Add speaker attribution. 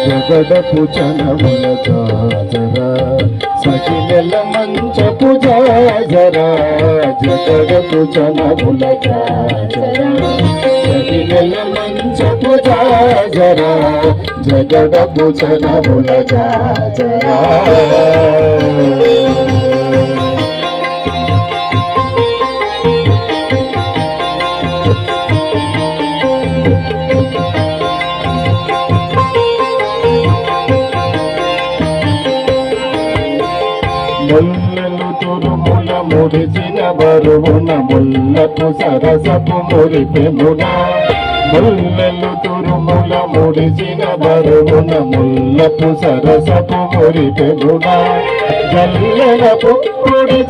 Speaker 1: జగడపు చనముల జాజరా సఖినెల మంచపు జాజరా జగడపు చనముల జాజరా సఖినెల మంచపు జాజరా జగడపు చనముల జాజరా ముల్లలు తురుముల ముడిచిన బరువున ముల్లపు సరసపు మురిపెమున ముల్లలు తురుముల ముడిచిన బరువున ముల్లపు సరసపు మురిపెమున జల్లెల పుప్పుడి